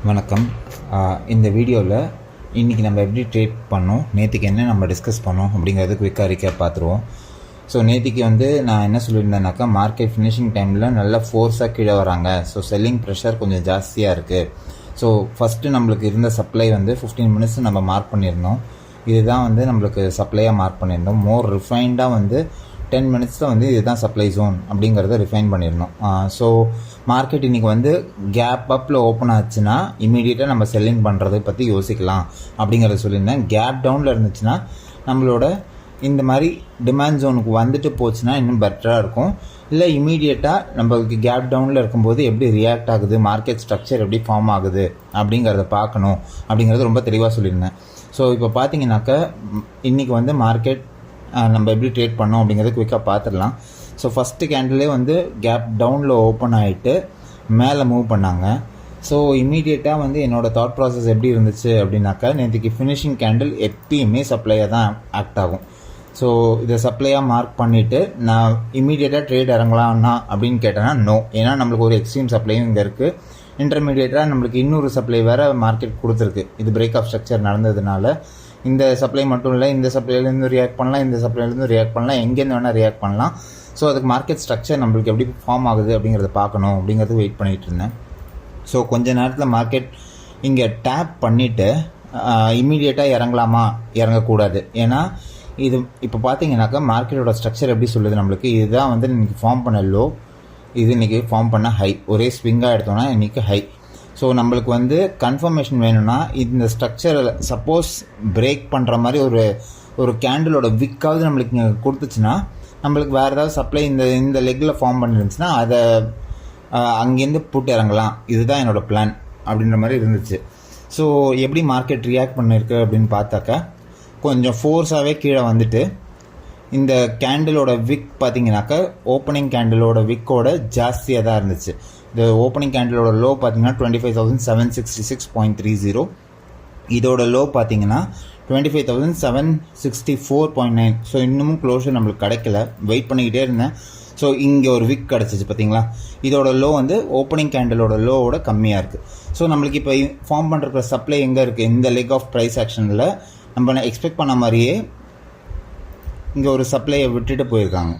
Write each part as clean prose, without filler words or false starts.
வணக்கம். இந்த வீடியோவில் இன்றைக்கி நம்ம எப்படி ட்ரேட் பண்ணோம், நேற்றுக்கு என்ன நம்ம டிஸ்கஸ் பண்ணோம் அப்படிங்கிறது குயிக்காக ரீகேப் பார்த்துருவோம். ஸோ நேற்றுக்கு நான் என்ன சொல்லியிருந்தேன்னாக்கா, மார்க்கெட் ஃபினிஷிங் டைமில் நல்லா ஃபோர்ஸாக கீழே வராங்க. ஸோ செல்லிங் ப்ரெஷர் கொஞ்சம் ஜாஸ்தியாக இருக்குது. ஸோ ஃபஸ்ட்டு நம்மளுக்கு இருந்த சப்ளை 15 மினிட்ஸ் நம்ம மார்க் பண்ணியிருந்தோம். இதுதான் நம்மளுக்கு சப்ளையாக மார்க் பண்ணியிருந்தோம். மோர் ரிஃபைண்டாக 10 மினிட்ஸில் இதுதான் சப்ளை ஜோன் அப்படிங்கிறத ரிஃபைன் பண்ணியிருந்தோம். ஸோ மார்க்கெட் இன்றைக்கி கேப் அப்பில் ஓப்பன் ஆச்சுன்னா இமீடியட்டாக நம்ம செல்லிங் பண்ணுறதை பற்றி யோசிக்கலாம் அப்படிங்கிறத சொல்லியிருந்தேன். கேப் டவுனில் இருந்துச்சுன்னா நம்மளோட இந்த மாதிரி டிமாண்ட் ஜோனுக்கு போச்சுன்னா இன்னும் பெட்டராக இருக்கும். இல்லை இமீடியட்டாக நம்மளுக்கு கேப் டவுனில் இருக்கும்போது எப்படி ரியாக்ட் ஆகுது, மார்க்கெட் ஸ்ட்ரக்சர் எப்படி ஃபார்ம் ஆகுது அப்படிங்கிறத பார்க்கணும் அப்படிங்கிறது ரொம்ப தெளிவாக சொல்லியிருந்தேன். ஸோ இப்போ பார்த்தீங்கன்னாக்கா இன்றைக்கி மார்க்கெட் நம்ம எப்படி ட்ரேட் பண்ணோம் அப்படிங்கிறத குயிக்காக பார்த்துடலாம். ஸோ ஃபஸ்ட்டு கேண்டிலே கேப் டவுனில் ஓப்பன் ஆகிட்டு மேலே மூவ் பண்ணாங்க. ஸோ இம்மீடியட்டாக என்னோடய தாட் ப்ராசஸ் எப்படி இருந்துச்சு அப்படின்னாக்கா, நேற்றுக்கு ஃபினிஷிங் கேண்டில் எப்பயுமே சப்ளையாக தான் ஆக்ட் ஆகும். ஸோ இதை சப்ளையாக மார்க் பண்ணிவிட்டு நான் இம்மீடியட்டாக ட்ரேட் இறங்கலாம்னா அப்படின்னு கேட்டேன்னா நோ. ஏன்னா நம்மளுக்கு ஒரு எக்ஸ்ட்ரீம் சப்ளையும் இங்கே இருக்குது. இன்டர்மீடியட்டாக நம்மளுக்கு இன்னொரு சப்ளை வேறு மார்க்கெட் கொடுத்துருக்கு. இது பிரேக் ஆஃப் ஸ்ட்ரக்சர் நடந்ததுனால இந்த சப்ளை மட்டும் இல்லை, இந்த சப்ளைலேருந்து ரியாக்ட் பண்ணலாம், இந்த சப்ளைலேருந்து ரியாக்ட் பண்ணலாம், எங்கேருந்து வேணால் ரியாக்ட் பண்ணலாம். ஸோ அதுக்கு மார்க்கெட் ஸ்ட்ரக்சர் நம்மளுக்கு எப்படி ஃபார்ம் ஆகுது அப்படிங்கிறத பார்க்கணும் அப்படிங்கிறது வெயிட் பண்ணிகிட்டு இருந்தேன். ஸோ கொஞ்ச நேரத்தில் மார்க்கெட் இங்கே டேப் பண்ணிவிட்டு இம்மீடியட்டாக இறங்கலாமா, இறங்கக்கூடாது. ஏன்னா இது இப்போ பார்த்தீங்கன்னாக்கா மார்க்கெட்டோட ஸ்ட்ரக்சர் எப்படி சொல்லுது நம்மளுக்கு, இதுதான் இன்றைக்கி ஃபார்ம் பண்ண லோ, இது இன்றைக்கி ஃபார்ம் பண்ண ஹை, ஒரே ஸ்விங்காக எடுத்தோன்னா இன்றைக்கி ஹை. ஸோ நம்மளுக்கு கன்ஃபர்மேஷன் வேணும்னா இந்த ஸ்ட்ரக்சரை சப்போஸ் பிரேக் பண்ணுற மாதிரி ஒரு கேண்டிலோட விக்காவது நம்மளுக்கு இங்கே கொடுத்துச்சுன்னா, நம்மளுக்கு வேறு ஏதாவது சப்ளை இந்த லெக்கில் ஃபார்ம் பண்ணிருந்துச்சுன்னா அதை அங்கேருந்து போட்டு இறங்கலாம். இதுதான் என்னோடய பிளான் அப்படின்ற மாதிரி இருந்துச்சு. ஸோ எப்படி மார்க்கெட் ரியாக்ட் பண்ணியிருக்கு அப்படின்னு பார்த்தாக்கா, கொஞ்சம் ஃபோர்ஸாகவே கீழே இந்த கேண்டிலோட விக் பார்த்தீங்கன்னாக்கா ஓப்பனிங் கேண்டிலோட விக்கோட ஜாஸ்தியாக தான் இருந்துச்சு. இந்த ஓப்பனிங் கேண்டிலோட லோ பார்த்தீங்கன்னா 25,766.30. இதோட லோ பார்த்தீங்கன்னா 25,764.9. ஸோ இன்னமும் க்ளோஷர் நம்மளுக்கு கிடைக்கல, வெயிட் பண்ணிக்கிட்டே இருந்தேன். ஸோ இங்கே ஒரு விக் கிடச்சிச்சு பார்த்தீங்களா. இதோட லோ ஓப்பனிங் கேண்டிலோட லோவோட கம்மியாக இருக்குது. ஸோ நம்மளுக்கு இப்போ ஃபார்ம் பண்ணுற சப்ளை எங்கே இருக்குது, இந்த லெக் ஆஃப் ப்ரைஸ் ஆக்ஷனில் நம்ம எக்ஸ்பெக்ட் பண்ண மாதிரியே இங்கே ஒரு சப்ளையை விட்டுட்டு போயிருக்காங்க.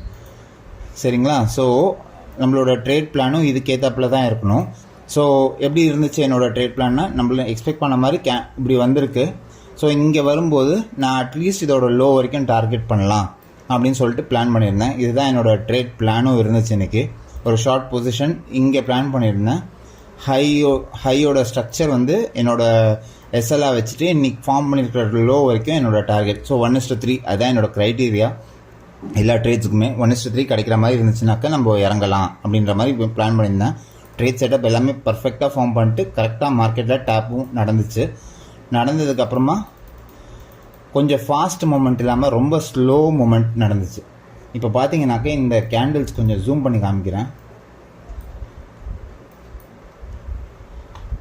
சரிங்களா. ஸோ நம்மளோட ட்ரேட் பிளானும் இதுக்கேற்றாப்பில் தான் இருக்கணும். ஸோ எப்படி இருந்துச்சு என்னோடய ட்ரேட் பிளான்னா, நம்மள எக்ஸ்பெக்ட் பண்ண மாதிரி இப்படி வந்திருக்கு. ஸோ இங்கே வரும்போது நான் அட்லீஸ்ட் இதோட லோ வரைக்கும் டார்கெட் பண்ணலாம் அப்படின்னு சொல்லிட்டு பிளான் பண்ணியிருந்தேன். இதுதான் என்னோடய ட்ரேட் பிளானும் இருந்துச்சு. இன்றைக்கி ஒரு ஷார்ட் பொசிஷன் இங்கே பிளான் பண்ணியிருந்தேன். ஹையோட ஸ்ட்ரக்சர் என்னோடய எஸ்எல்லாக வச்சுட்டு இன்றைக்கி ஃபார்ம் பண்ணியிருக்கிற லோ வரைக்கும் என்னோடய டார்கெட். ஸோ 1:3 அதுதான் என்னோடய க்ரைட்டீரியா எல்லா ட்ரேட்ஸுக்குமே. 1:3 கிடைக்கிற மாதிரி இருந்துச்சுனாக்கா நம்ம இறங்கலாம் அப்படின்ற மாதிரி பிளான் பண்ணியிருந்தேன். ட்ரேட் செட்டப் எல்லாமே பர்ஃபெக்டாக ஃபார்ம் பண்ணிட்டு கரெக்டாக மார்க்கெட்டில் டேப்பும் நடந்துச்சு. நடந்ததுக்கப்புறமா கொஞ்சம் ஃபாஸ்ட் மூமெண்ட் இல்லாமல் ரொம்ப ஸ்லோ மூமெண்ட் நடந்துச்சு. இப்போ பார்த்தீங்கன்னாக்கா இந்த கேண்டில்ஸ் கொஞ்சம் ஜூம் பண்ணி காமிக்கிறேன்.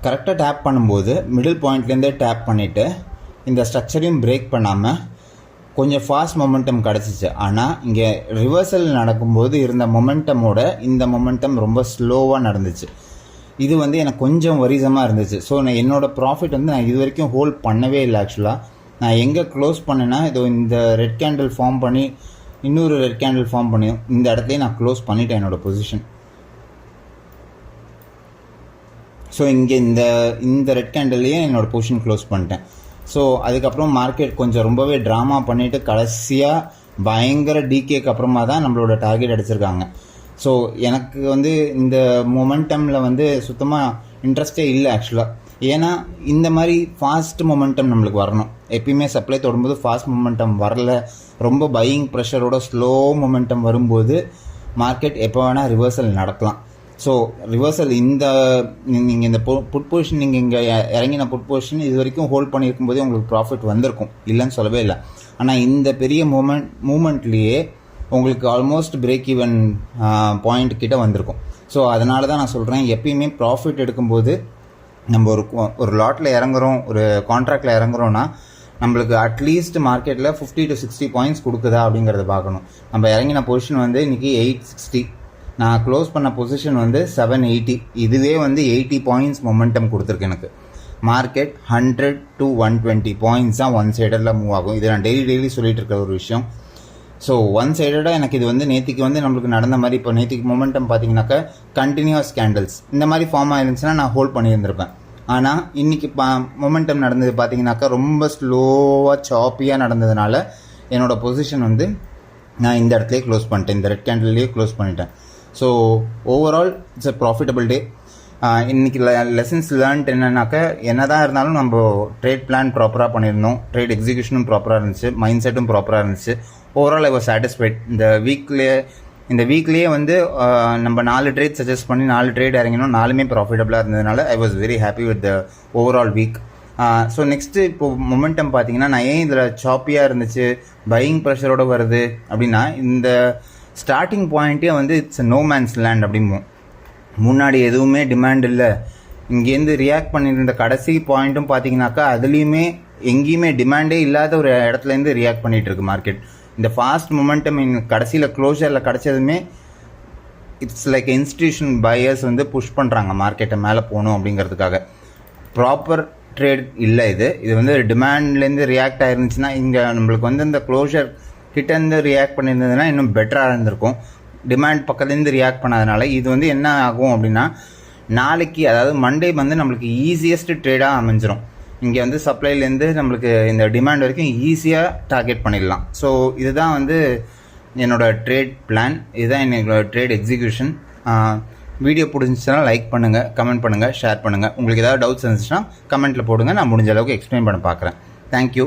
கரெக்டாக டேப் பண்ணும்போது மிடில் பாயிண்ட்லேருந்தே டேப் பண்ணிவிட்டு இந்த ஸ்ட்ரக்சரையும் பிரேக் பண்ணாமல் கொஞ்சம் ஃபாஸ்ட் மொமெண்டம் கிடச்சிச்சு. ஆனால் இங்கே ரிவர்சல் நடக்கும்போது இருந்த மொமெண்டமோட இந்த மொமெண்டம் ரொம்ப ஸ்லோவாக நடந்துச்சு. இது எனக்கு கொஞ்சம் வரிசமாக இருந்துச்சு. ஸோ நான் என்னோடய ப்ராஃபிட் நான் இது வரைக்கும் ஹோல்ட் பண்ணவே இல்லை. ஆக்சுவலாக நான் எங்கே க்ளோஸ் பண்ணேன்னா, இதோ இந்த ரெட் கேண்டில் ஃபார்ம் பண்ணி இன்னொரு ரெட் கேண்டில் ஃபார்ம் பண்ணி இந்த இடத்துலையே நான் க்ளோஸ் பண்ணிட்டேன் என்னோடய பொசிஷன். ஸோ இங்கே இந்த ரெட் கேண்டில்லையே என்னோடய பொசிஷன் க்ளோஸ் பண்ணிட்டேன். ஸோ அதுக்கப்புறம் மார்க்கெட் கொஞ்சம் ரொம்பவே ட்ராமா பண்ணிவிட்டு கடைசியாக பயங்கர டிகேக்கு அப்புறமா தான் நம்மளோட டார்கெட் அடிச்சிருக்காங்க. ஸோ எனக்கு இந்த மொமெண்டமில் சுத்தமாக இன்ட்ரெஸ்டே இல்லை ஆக்சுவலாக. ஏன்னா இந்த மாதிரி ஃபாஸ்ட் மொமெண்டம் நம்மளுக்கு வரணும். எப்பயுமே சப்ளை தொடும்போது ஃபாஸ்ட் மொமெண்டம் வரல, ரொம்ப பையிங் ப்ரெஷரோட ஸ்லோ மொமெண்டம் வரும்போது மார்க்கெட் எப்போ வேணால் ரிவர்சல் நடக்கலாம். ஸோ ரிவர்சல் நீங்கள் இந்த புட் பொசிஷன் நீங்கள் இங்கே இறங்கின புட் பொசிஷன் இது வரைக்கும் ஹோல்ட் பண்ணியிருக்கும் போதே உங்களுக்கு ப்ராஃபிட் வந்திருக்கும், இல்லைன்னு சொல்லவே இல்லை. ஆனால் இந்த பெரிய மூமெண்ட்லேயே உங்களுக்கு ஆல்மோஸ்ட் பிரேக் ஈவன் பாயிண்ட் கிட்ட வந்திருக்கும். ஸோ அதனால தான் நான் சொல்கிறேன், எப்பயுமே ப்ராஃபிட் எடுக்கும்போது நம்ம ஒரு லாட்டில் இறங்குறோம், ஒரு கான்ட்ராக்டில் இறங்குறோன்னா நம்மளுக்கு அட்லீஸ்ட் மார்க்கெட்டில் 50 to 60 பாயிண்ட்ஸ் கொடுக்குதா அப்படிங்கிறத பார்க்கணும். நம்ம இறங்கின பொசிஷன் இன்றைக்கி 860, நான் க்ளோஸ் பண்ண பொசிஷன் 780. இதுவே 80 பாயிண்ட்ஸ் மொமெண்டம் கொடுத்துருக்கு எனக்கு. மார்க்கெட் 100 to 120 பாயிண்ட்ஸ் தான் ஒன் சைடடில் மூவ் ஆகும். இது நான் டெய்லி சொல்லிட்டு இருக்க ஒரு விஷயம். ஸோ ஒன் சைடடாக எனக்கு இது வந்து நேற்றுக்கு வந்து நம்மளுக்கு நடந்த மாதிரி, இப்போ நேற்றுக்கு மொமெண்டம் பார்த்தீங்கன்னாக்கா கண்டினியூஸ் கேண்டில்ஸ் இந்த மாதிரி ஃபார்ம் ஆயிருந்துச்சுன்னா நான் ஹோல்ட் பண்ணியிருந்திருப்பேன். ஆனால் இன்றைக்கி மொமெண்டம் நடந்தது பார்த்தீங்கன்னாக்கா ரொம்ப ஸ்லோவாக சாப்பியாக நடந்ததுனால என்னோடய பொசிஷன் வந்து நான் இந்த இடத்துலேயே க்ளோஸ் பண்ணிட்டேன், இந்த ரெட் கேண்டில்லையே க்ளோஸ் பண்ணிட்டேன். So overall it's a profitable day. இன்றைக்கி லெசன்ஸ் லேர்ன்ட் என்னன்னாக்கா, என்ன தான் இருந்தாலும் நம்ம ட்ரேட் பிளான் ப்ராப்பராக பண்ணியிருந்தோம், ட்ரேட் எக்ஸிக்யூஷனும் ப்ராப்பராக இருந்துச்சு, மைண்ட் செட்டும் ப்ராப்பராக இருந்துச்சு. Overall I was satisfied. இந்த வீக்லேயே வந்து நம்ம 4 ட்ரேட் சஜஸ்ட் பண்ணி 4 ட்ரேட் இறங்கினோம், 4மே ப்ராஃபிட்டபுளாக இருந்ததுனால I was very happy with the overall week. So next இப்போது மொமெண்டம் பார்த்தீங்கன்னா, நான் ஏன் இதில் சாப்பியாக இருந்துச்சு, பையிங் ப்ரெஷரோடு வருது அப்படின்னா, இந்த ஸ்டார்டிங் பாயிண்ட்டே வந்து இட்ஸ் நோ மேன்ஸ் லேண்ட் அப்படிம்போம். முன்னாடி எதுவுமே டிமாண்ட் இல்லை, இங்கேருந்து ரியாக்ட் பண்ணியிருந்த கடைசி பாயிண்ட்டும் பார்த்தீங்கன்னாக்கா அதுலேயுமே எங்கேயுமே டிமாண்டே இல்லாத ஒரு இடத்துலேருந்து ரியாக்ட் பண்ணிகிட்டு இருக்கு மார்க்கெட். இந்த ஃபாஸ்ட் மொமெண்டம் கடைசியில் க்ளோஷரில் கிடச்சதுமே இட்ஸ் லைக் இன்ஸ்டிடியூஷன் பையர்ஸ் வந்து புஷ் பண்ணுறாங்க மார்க்கெட்டை மேலே போகணும் அப்படிங்கிறதுக்காக. ப்ராப்பர் ட்ரேட் இல்லை இது வந்து டிமாண்ட்லேருந்து ரியாக்ட் ஆயிருந்துச்சுன்னா, இங்கே நம்மளுக்கு வந்து இந்த க்ளோஷர் கிட்டேருந்து ரியாக்ட் பண்ணியிருந்ததுன்னா இன்னும் பெட்டராக இருந்திருக்கும். டிமாண்ட் பக்கத்துலேருந்து ரியாக்ட் பண்ணாதனால இது வந்து என்ன ஆகும் அப்படின்னா, நாளைக்கு அதாவது மண்டே வந்து நம்மளுக்கு ஈஸியஸ்ட் ட்ரேடாக அமைஞ்சிரும். இங்கே வந்து சப்ளைலேருந்து நம்மளுக்கு இந்த டிமாண்ட் வரைக்கும் ஈஸியாக டார்கெட் பண்ணிடலாம். ஸோ இதுதான் வந்து என்னோடய ட்ரேட் பிளான், இதுதான் என்னோடய ட்ரேட் எக்ஸிக்யூஷன். வீடியோ பிடிச்சிச்சுன்னா லைக் பண்ணுங்கள், கமெண்ட் பண்ணுங்கள், ஷேர் பண்ணுங்கள். உங்களுக்கு ஏதாவது டவுட்ஸ் இருந்துச்சுன்னா கமெண்ட்டில் போடுங்க, நான் முடிஞ்ச அளவுக்கு எக்ஸ்பிளைன் பண்ண பார்க்குறேன். தேங்க்யூ.